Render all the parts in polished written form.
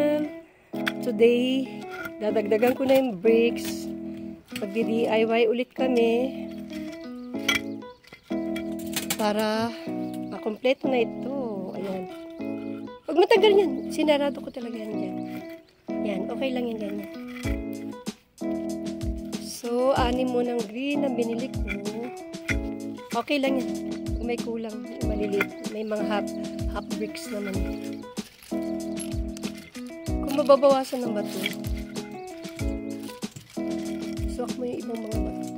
channel. Today, dadagdagan ko na yung bricks. Magdi-DIY ulit kami para makompleto na ito. Ayan. Pag matagal yan, sinarado ko talaga yan dyan. Yan, okay lang yan ganyan. So, 6 mo ng green ang binili ko. Okay lang yan. Kung may kulang, maliliit. May mga half bricks naman. Kung mababawasan ng bato, suwak mo yung ibang mga bato.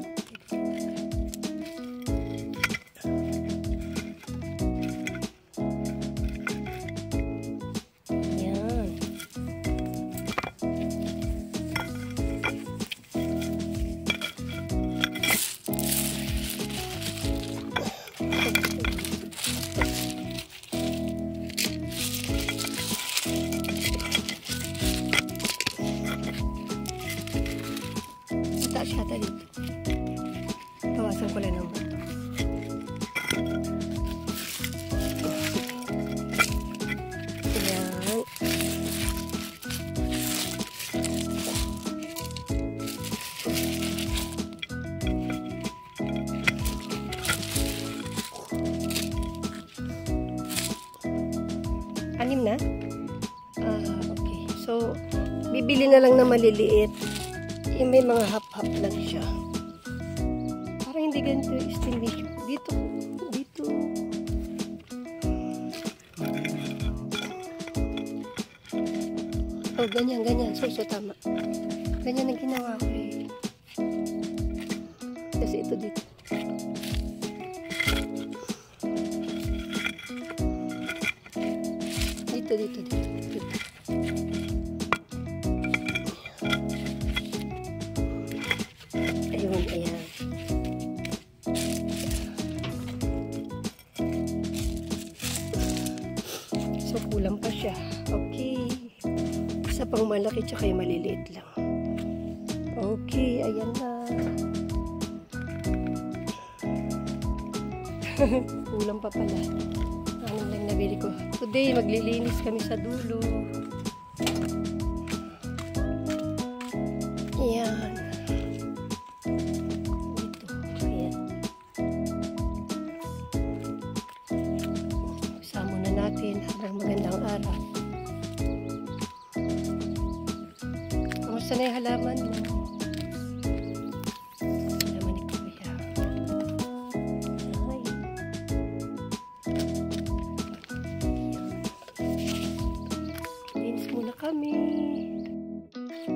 Yan. Siya dito. Bawasan ko lang ng bato. Ayan. Anim na? Okay. So, bibili na lang na maliliit. May mga hap-hap lang siya. Parang hindi ganito yung extinguisher. Dito. Oh, ganyan. So, tama. Ganyan ang ginawa ko eh. Kasi ito dito. Dito. Ayan. So, kulang pa siya. Okay. Isa pang malaki tsaka yung maliliit lang. Okay, ayan na. Kulang pa pala. Ano lang nabili ko. Today, maglilinis kami sa dulo. Ayan. Hanggang magandang araw. Kamusta na yung halaman mo? Halaman ni Kuya. Ay. Linis muna kami.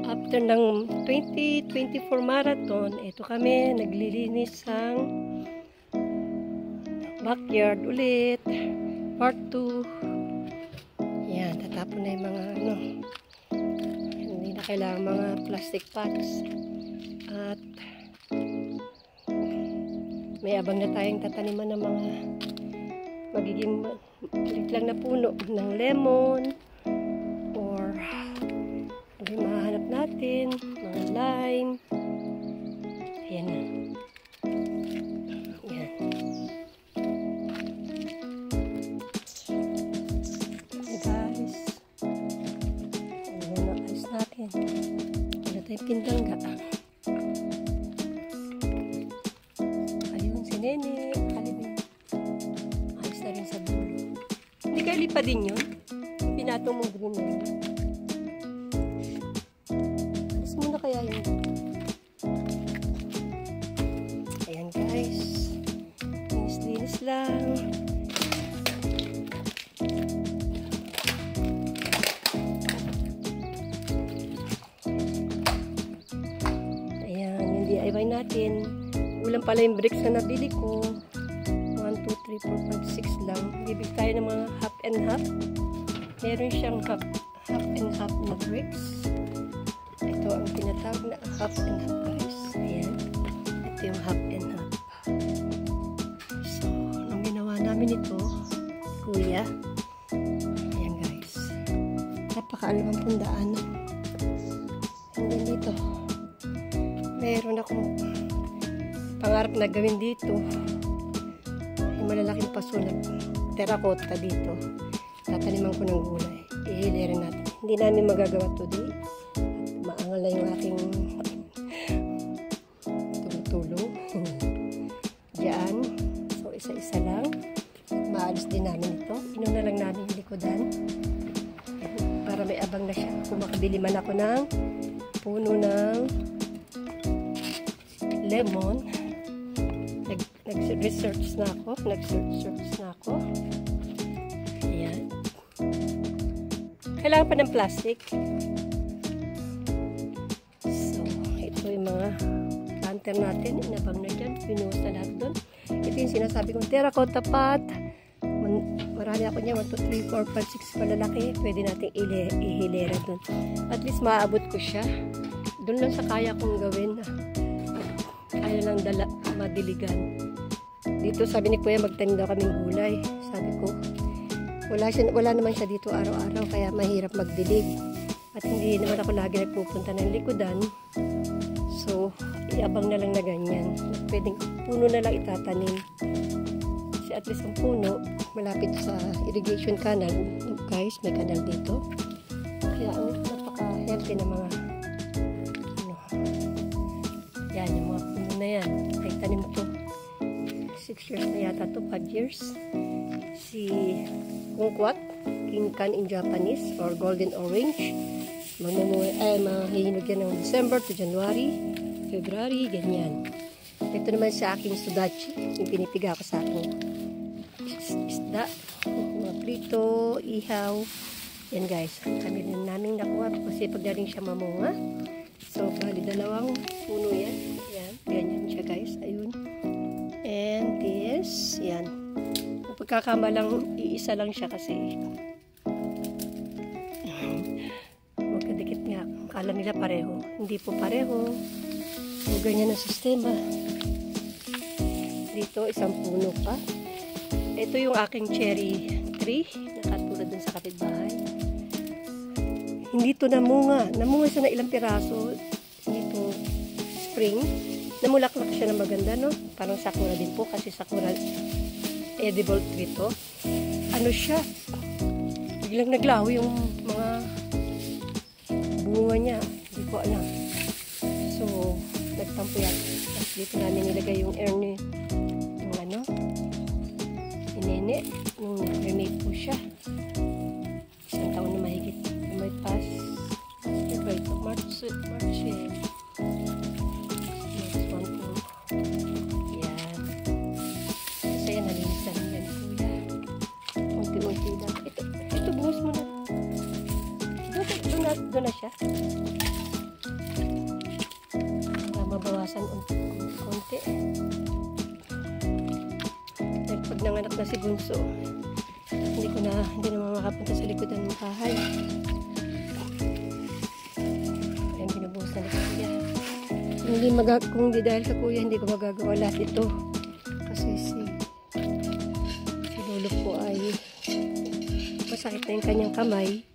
After ng 2024 marathon, ito kami naglilinis ng backyard ulit. Part 2. Yan, tatapon na yung mga hindi na kailangan mga plastic pots. At may abang na tayong tataniman ng mga magiging liit lang na puno ng lemon or yung mahanap natin, mga lime. Ayan na. Wala tayong pindangga. Ayun, si Nene. Ayos na rin sa dulo. Hindi kayo lipa din yun? Pinatong mong green na yun. Alis muna kaya yun. Ayan guys. Linis lang. DIY natin. Ulang pala yung bricks na nabili ko. 1, 2, 3, 4, 5, 6 lang. Bibig tayo ng mga half and half. Meron siyang half and half na bricks. Ito ang tinatawag na half and half guys. Ayan. Ito yung half and half. So, nung ginawa namin ito, Kuya. Ayan guys. Napaka-alawang pundaan. And then dito. Meron akong pangarap na gawin dito. Yung malalaking paso na terracotta dito. Tataniman ko ng gulay. Ihilirin natin. hindi namin magagawa today. Maangal na yung aking tulong. Diyan. So, isa-isa lang. Maalis din namin ito. Inuna lang namin yung likodan. Para may abang na siya. Kung makabili man ako ng puno ng lemon. Nag-research na ako. Ayan. Kailangan pa ng plastic. So, ito yung mga planter natin. Inabang na dyan. Pinuhos na lahat doon. Ito yung sinasabi kong terracotta pot. Marami ako niya. 1, 2, 3, 4, 5, 6 malalaki. Pwede natin ihilera doon. At least maaabot ko siya. Doon lang sa kaya kong gawin. Kaya lang madiligan. Dito sabi ni Kuya magtanim daw kaming gulay. Sabi ko, wala naman siya dito araw-araw. Kaya mahirap magdilig. At hindi naman ako lagi nagpupunta ng likodan. So, iabang na lang na ganyan. Pwedeng puno na lang itatanim. Kasi at least ang puno, malapit sa irrigation canal. Guys, may canal dito. Kaya napaka-healthy na mga yan, yung mga puno na yan. Ay, tanim to. 6 years na yata to, 5 years. Si kumquat, kinkan in Japanese, or golden orange. Mahihinog yan ng December to January, February, ganyan. Ito naman sa aking sudachi, yung pinipiga ko sa aking isda, mga prito, ihaw. Yan guys, kami rin namin nakuha kasi pagdating siya mamunga. So, bali dalawang puno yan. Yan, ganyan siya guys. Ayun. And this, yan. Pagkakamalang, iisa lang siya kasi magkadikit nga. Kala nila pareho. Hindi po pareho. So, ganyan ang sistema. Dito, isang puno pa. Ito yung aking cherry tree. Nakatulad dun sa kapitbahay. Hindi ito namunga. Namunga siya na ilang piraso. Dito, spring. Namulaklak siya na maganda, no? Parang sakura din po. Kasi sakura, edible tree to. Ano siya? Biglang naglaho yung mga bunga niya. Hindi ko alam. So, nagtampo yan. Tapos dito namin nilagay yung Ernie. Yung ano? Inene. Yung remake po siya. Isang taon na mahigit. May pass. Ito, March eh. Next one po. Yan. Kasi yan, nalinisan yan, kuya. Unti-unti lang. Ito, buhos mo na. Doon na siya. Para mabawasan unti. Pag nanganak na si Bunso, hindi na makapunta sa likodan ng bahay. Ayan, binubuhos na kuya. Kung hindi dahil sa kuya, hindi ko magagawa lahat ito. Kasi si lolo po ay masakit na yung kanyang kamay.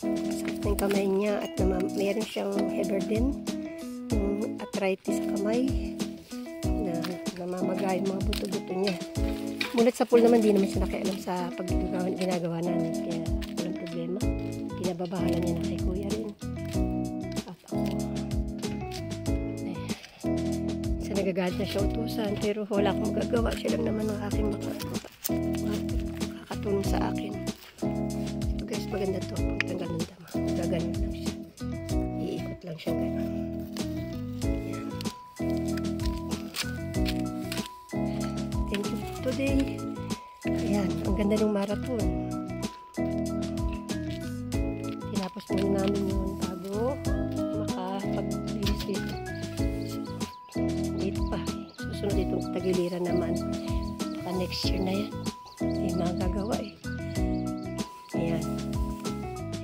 Masakit na yung kamay niya at mayroon siyang Heberden, yung arthritis sa kamay na namamagay yung mga buto-buto niya. Ngunit sa pool naman, di naman siya nakialam sa ginagawa namin. Kaya walang problema. Pinababahalan niya na kay kuya rin. At ako. Isa nagagalit na siya utusan. Pero wala akong magagawa. Siya lang naman ang aking makakatulong sa akin. So guys, maganda to. Pagtanggal ng dama. Gaganon lang siya. Iikot lang siya gano'n. Today. Ayan, ang ganda ng marathon. Tinapos muna namin yun bago makapag-visit. Dito pa. Susunod itong tagiliran naman. Baka next year na yan. Hindi magagawa eh. Ayan.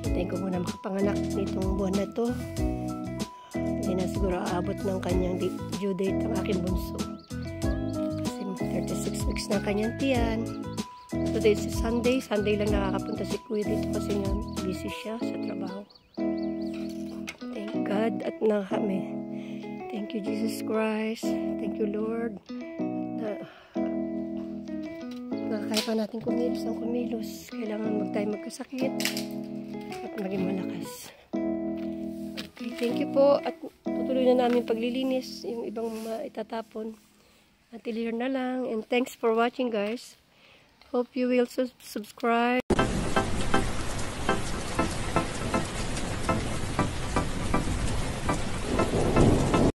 Hintayin ko muna makapanganak nitong buwan na to. Hindi na siguro aabot ng kanyang due date ang aking bunso. 36 weeks na kanyang tiyan. Today is Sunday. Sunday lang nakakapunta si Kuya dito kasi nga busy siya sa trabaho. Thank God at na kami. Thank you Jesus Christ. Thank you Lord. Kahit pa natin kumilos ng kumilos. Kailangan tayo magkasakit at maging malakas. Okay, thank you po. At tutuloy na namin paglilinis. Yung ibang itatapon. Until here na lang. And thanks for watching, guys. Hope you will subscribe.